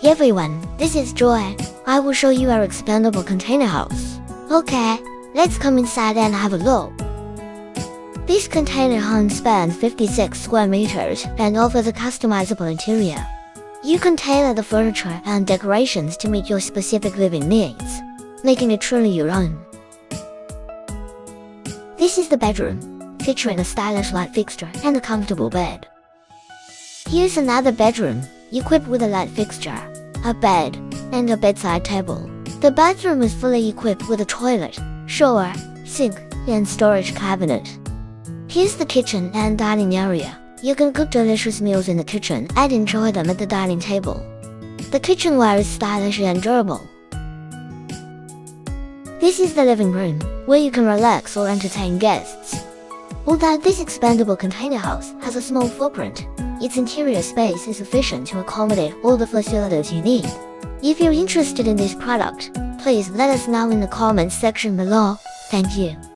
Everyone, this is Joy. I will show you our expandable container house. Okay, let's come inside and have a look. This container home spans 56 square meters and offers a customizable interior. You can tailor the furniture and decorations to meet your specific living needs, making it truly your own. This is the bedroom, featuring a stylish light fixture and a comfortable bed. Here's another bedroom, equipped with a light fixture, a bed, and a bedside table. The bathroom is fully equipped with a toilet, shower, sink, and storage cabinet. Here's the kitchen and dining area. You can cook delicious meals in the kitchen and enjoy them at the dining table. The kitchenware is stylish and durable. This is the living room, where you can relax or entertain guests. Although this expandable container house has a small footprint, its interior space is sufficient to accommodate all the facilities you need. If you're interested in this product, please let us know in the comments section below. Thank you.